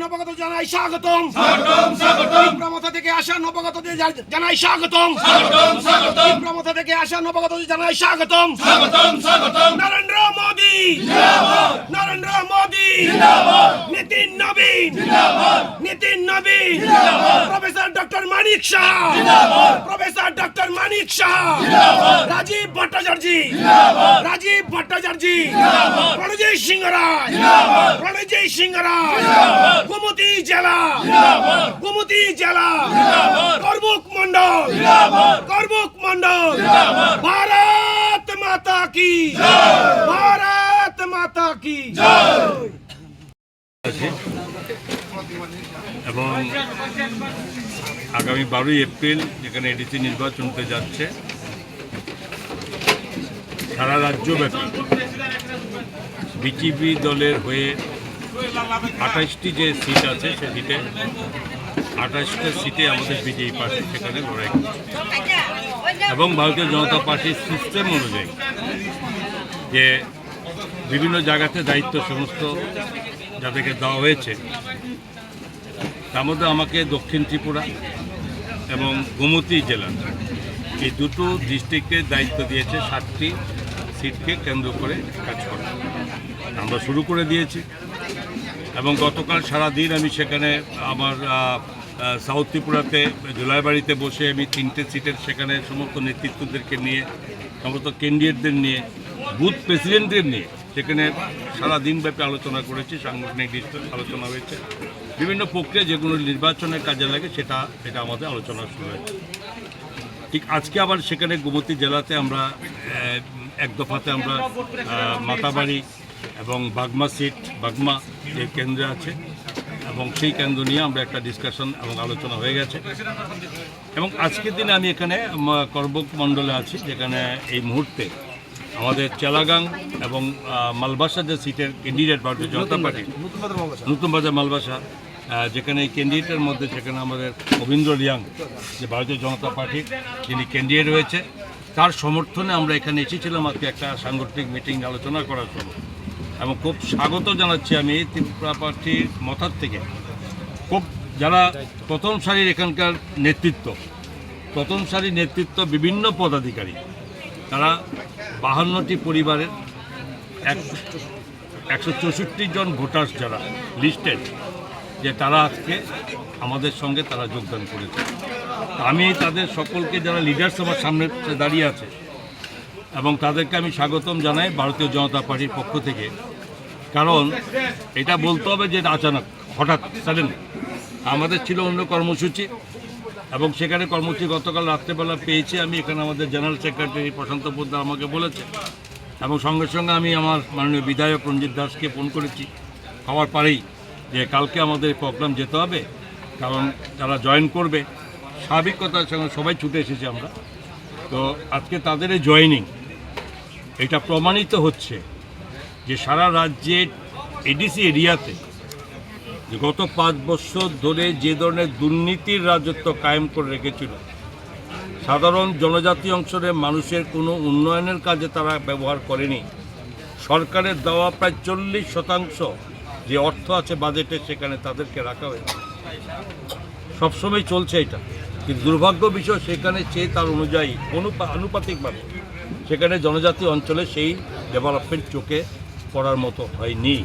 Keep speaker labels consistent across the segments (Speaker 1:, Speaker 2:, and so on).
Speaker 1: নবাগত জানাই স্বাগতম। প্রমথা থেকে আসা নবাগতদের জানাই স্বাগতম। প্রমথা থেকে আসা নবাগতদের জানাই স্বাগতম। নরেন্দ্র মোদি, নরেন্দ্র মোদি, নীতিন নবীন, নীতিন নবীন, প্রফেসর ডক্টর মানিক শাহ, প্রফেসর ডক্টর মানিক শাহ, রাজীব ভট্টাচার্য, রাজীব ভট্টাচার্য, রণজিৎ সিংহ রায়, রণজিৎ সিংহ রায়, গোমতী জেলা, গোমতী জেলা, করবুক মন্ডল, করবুক মন্ডল, ভারত মাতা কি, ভারত মাতা কি।
Speaker 2: এবং আগামী 12ই এপ্রিল যেখানে এডিসি নির্বাচন হতে যাচ্ছে, সারা রাজ্যব্যাপী বিজেপি দলের হয়ে 28টি যে সিট আছে সে সিটে 28টা সিটে আমাদের বিজেপি পার্টি সেখানে লড়াই করছে এবং ভারতীয় জনতা পার্টির সিস্টেম অনুযায়ী যে বিভিন্ন জায়গাতে দায়িত্ব সমস্ত যাদেরকে দেওয়া হয়েছে তার মধ্যে আমাকে দক্ষিণ ত্রিপুরা এবং গোমতী জেলা এই দুটো ডিস্ট্রিক্টের দায়িত্ব দিয়েছে 7টি সিটকে কেন্দ্র করে কাজ করা। আমরা শুরু করে দিয়েছি এবং গতকাল সারাদিন আমি সেখানে আমার সাউথ ত্রিপুরাতে জুলাইবাড়িতে বসে আমি 3টে সিটের সেখানে সমস্ত নেতৃত্বদেরকে নিয়ে সমস্ত ক্যান্ডিডেটদের নিয়ে বুথ প্রেসিডেন্টদের নিয়ে সেখানে সারাদিনব্যাপী আলোচনা করেছি। সাংগঠনিক আলোচনা হয়েছে, বিভিন্ন প্রক্রিয়া যেগুলো নির্বাচনের কাজে লাগে সেটা আমাদের আলোচনা শুরু হয়েছে। ঠিক আজকে আবার সেখানে গোমতী জেলাতে আমরা এক দফাতে আমরা মাতাবাড়ি এবং বাগমা সিট, বাগমা যে কেন্দ্রে আছে এবং সেই কেন্দ্র নিয়ে আমরা একটা ডিসকাশন এবং আলোচনা হয়ে গেছে। এবং আজকের দিনে আমি এখানে করবুক মণ্ডলে আছি, যেখানে এই মুহূর্তে আমাদের চেলাগাং এবং মালবাসা যে সিটের ক্যান্ডিডেট ভারতীয় জনতা পার্টি, নতুন বাজার মালবাসা, যেখানে এই ক্যান্ডিডেটের মধ্যে সেখানে আমাদের অবিন্দ্র রিয়াং যে ভারতীয় জনতা পার্টির যিনি ক্যান্ডিডেট রয়েছে তার সমর্থনে আমরা এখানে এসেছিলাম আজকে একটা সাংগঠনিক মিটিং আলোচনা করার জন্য। এবং খুব স্বাগত জানাচ্ছি আমি ত্রিপুরা পার্টির মথার থেকে খুব যারা প্রথম সারির এখানকার নেতৃত্ব, প্রথম সারির নেতৃত্ব বিভিন্ন পদাধিকারী, তারা 52টি পরিবারের 164 জন ভোটার্স যারা লিস্টেড, যে তারা আজকে আমাদের সঙ্গে তারা যোগদান করেছে। আমি তাদের সকলকে যারা লিডার্স আমার সামনে দাঁড়িয়ে আছে এবং তাদেরকে আমি স্বাগতম জানাই ভারতীয় জনতা পার্টির পক্ষ থেকে। কারণ এটা বলতে হবে যে আচানক হঠাৎ সাডেন আমাদের ছিল অন্য কর্মসূচি এবং সেখানে কর্মসূচি গতকাল রাত্রেবেলা পেয়েছি আমি। এখানে আমাদের জেনারেল সেক্রেটারি প্রশান্ত পোদ্দার আমাকে বলেছে এবং সঙ্গে সঙ্গে আমি আমার মাননীয় বিধায়ক রঞ্জিত দাসকে ফোন করেছি হওয়ার পরেই যে কালকে আমাদের প্রোগ্রাম যেতে হবে, কারণ যারা জয়েন করবে স্বাভাবিক কথার সঙ্গে সবাই ছুটে এসেছি আমরা। তো আজকে তাদের এই জয়েনিং এটা প্রমাণিত হচ্ছে যে সারা রাজ্যের এডিসি এরিয়াতে যে গত 5 বছর ধরে যে ধরনের দুর্নীতির রাজত্ব কায়েম করে রেখেছিল, সাধারণ জনজাতি অংশের মানুষের কোনো উন্নয়নের কাজে তারা ব্যবহার করেনি। সরকারের দেওয়া প্রায় 40% যে অর্থ আছে বাজেটে সেখানে তাদেরকে রাখা হয়েছে। সবসময় চলছে এটা, কিন্তু দুর্ভাগ্য বিষয় সেখানে চেয়ে তার অনুযায়ী আনুপাতিকভাবে সেখানে জনজাতি অঞ্চলে সেই ডেভেলপমেন্ট চোখে পড়ার মতো হয়নি।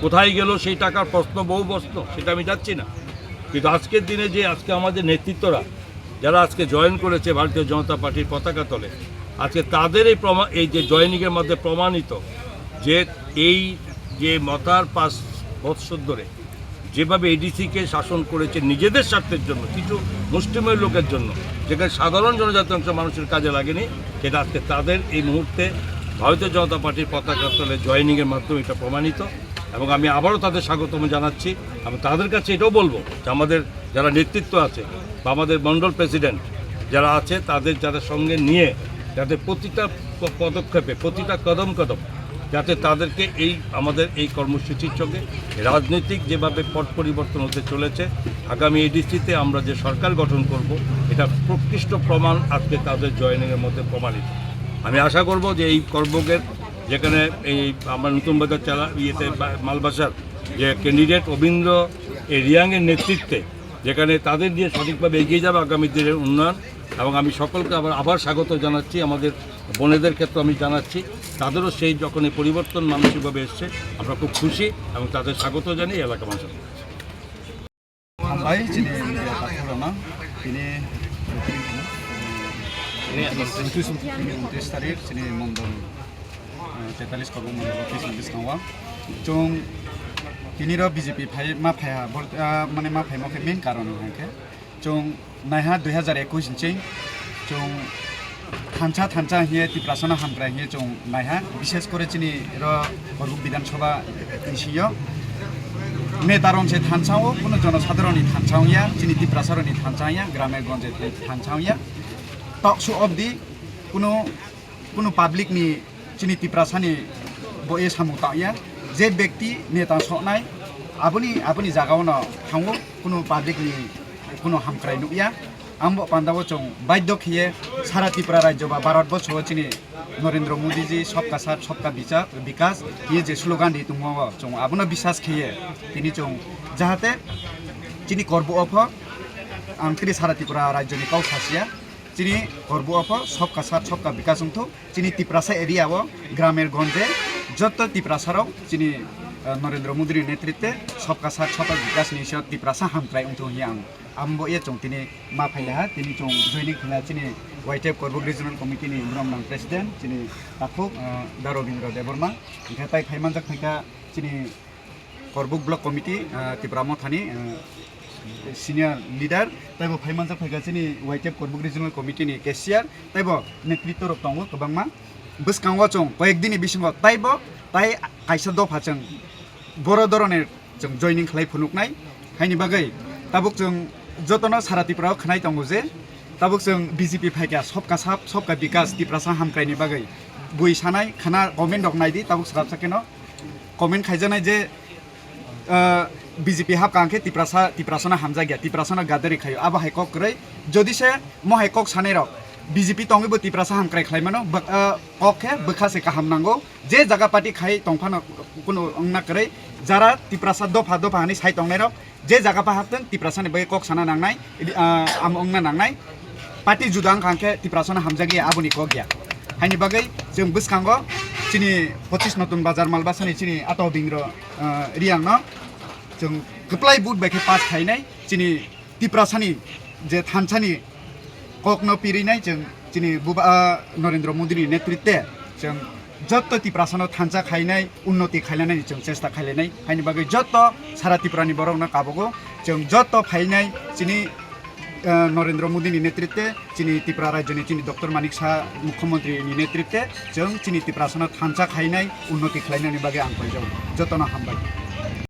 Speaker 2: কোথায় গেল সেই টাকার প্রশ্ন, বহু প্রশ্ন, সেটা আমি যাচ্ছি না। কিন্তু আজকের দিনে যে আজকে আমাদের নেতৃত্বরা যারা আজকে জয়েন করেছে ভারতীয় জনতা পার্টির পতাকা তলে, আজকে তাদের এই যে জয়েনিংয়ের মধ্যে প্রমাণিত যে এই যে মতার 5 বছর ধরে যেভাবে এডিসিকে শাসন করেছে নিজেদের স্বার্থের জন্য, কিছু মুষ্টিমেয় লোকের জন্য, যেখানে সাধারণ জনজাতি অংশ মানুষের কাজে লাগেনি, সেটা আজকে তাদের এই মুহূর্তে ভারতীয় জনতা পার্টির পতাকা তলে জয়েনিংয়ের মাধ্যমে এটা প্রমাণিত। এবং আমি আবারও তাদের স্বাগতম জানাচ্ছি। আমি তাদের কাছে এটাও বলবো যে আমাদের যারা নেতৃত্ব আছে বা আমাদের মণ্ডল প্রেসিডেন্ট যারা আছে তাদের যারা সঙ্গে নিয়ে যাতে প্রতিটা পদক্ষেপে প্রতিটা কদম যাতে তাদেরকে এই আমাদের এই কর্মসূচির সঙ্গে রাজনৈতিক যেভাবে পট পরিবর্তন হতে চলেছে, আগামী এডিসিতে আমরা যে সরকার গঠন করব এটা প্রকৃষ্ট প্রমাণ আজকে তাদের জয়েনিংয়ের মধ্যে প্রমাণিত। আমি আশা করব যে এই করবুকের যেখানে এই আমার নতুন বাজার মালবাসার যে ক্যান্ডিডেট অবিন্দ্র এই রিয়াংয়ের নেতৃত্বে, যেখানে তাদের দিয়ে সঠিকভাবে এগিয়ে যাবে আগামী দিনের উন্নয়ন। এবং আমি সকলকে আবার স্বাগত জানাচ্ছি, আমাদের বোনেদের ক্ষেত্রে আমি জানাচ্ছি, তাদেরও সেই যখন এই পরিবর্তন মানসিকভাবে এসছে আমরা খুব খুশি এবং তাদের স্বাগত জানিয়ে এলাকা মানুষ।
Speaker 3: हामबाय जोंनि बाथौरामा बिनि 29 तारिख जोंनि मण्डल 43 कबुं मण्डल अफिस बिसनावा जों बिनि बीजेपी माफाया माने माफाय मखे मेन कारण हांखे जों नायहा 2021 इंचिं जों थांचा हिए तिप्रासना हामग्रा हिए जों नायहा विशेष करे जोंनि बरगुम विधानसभा निसियो नेतारन से थानसाओ कुनो जनसाधारणनि थानसाओया जोंनि तिप्रासारनि थानसाया ग्रामे गंजे थानसाओया टक्स अफ दि कुनो पाब्लिकनि जोंनि तिप्रासानि बये सामुताया जे व्यक्ति नेता सनाय आबुनि जागावनो थांगो कुनो पाब्लिकनि कुनो हामख्राय नुया आंबो पान्दाबो जों बाध्य खिए सारा त्रिपुरा राज्य बा भारतवर्ष जोंनि नरेंद्र मोदी जी सबका साथ सबका विकास ये जे स्लोगान दी तुम जों आबुनो विश्वास खिए तिनी जों जाहाते जोंनि कर्ब अफ आंतरि सारा त्रिपुरा राज्यनि काउ सासिया जोंनि कर्ब अफ सबका साथ सबका विकास अंथु जोंनि तिप्रासा एरियाव ग्रामेर गंजे जत तिप्रासाराव जोंनि नरेंद्र मोदी नेतृत्वे सबका साथ सबका विकास निश्चय तिप्रासा हामख्राय अंथु हिया आंबो ये जों तिनी माफाया तिनी जों जयनिं खिला जोंनि वाइटेप कर्ब रिजनल कमिटिनि ब्रह्मनां प्रेसिडेंट जोंनि दाखुक दारबिन्द्र देबर्मा ओमफ्राय ताइ फाइमानजाक फैका जोंनि कर्ब ब्लक कमिटि त्रिपुरा मथानि सिनियर लिडार ताइबो फाइमानजाक फैका जोंनि वाइटेप कर्ब रिजनल कमिटिनि केसियार ताइबो नेतृत्व रक दङ गोबांमा बसकांगो जों कयेकदिननि बिसिङाव ताइबो ताइ कायसा दफा जों बर' धरনের जों जयनिं खालाय फुनुकनाय हायनि बागै ताबुक जों जतन सारा त्रिपुरायाव खोनाय दङ जे ताबुक जों बीजेपी फायका सबका साथ सबका विकास तिप्रासा हामख्रायनि बागै बुइ सानाय खाना कमेन्ट दगनायदि ताबुक साब साकेनो कमेन्ट खायजानाय जे बीजेपी हाब कांखे तिप्रासना हामजा गया तिप्रासना गादरि खायो आबा हायकक रै जदिसे म हायकक सानै रक बीजेपी तंगबो तिप्रासा हामख्राय खालायमानो कखे बखासे काहामनांगौ जे जागा पार्टी खाय तंफानो कुनो अंगना करे जारा तिप्रासा दफा दफा हानि साइ तंनाय रक जे जागा पाहातन तिप्रासानि बै कक साना नांनाय आम अंगना नांनाय पार्टी जुदां कांखे तिप्रासना हामजा गया आबुनि कक गया हायनि बागै जों बसकांगो जोंनि 25 नतुन बाजार मालबासानि जोंनि आताव बिंग्र रियांनो जों गप्लाय बुट बायखे पास खायनाय जोंनि तिप्रासानि जे थानसानि ककनो पिरिनाय जों जोंनि नरेंद्र मोदी नेतृत्वे जों जत तिप्रासानो थानसा खायनाय उन्नति खायलायनाय जों चेष्टा खायलायनाय हायनि बागै जत सारा त्रिपुरानि बर'नो काबगो जों जत फायनाय जोंनि नरेंद्र मोदी नेतृत्वे जोंनि त्रिपुरा राज्यनि जोंनि डक्टर मानिक शाह मुख्यमंत्रीनि नेतृत्वे जों जोंनि तिप्रासानो थानसा खायनाय उन्नति खायलायनायनि बागै आं फैजाव जतन हामबाय।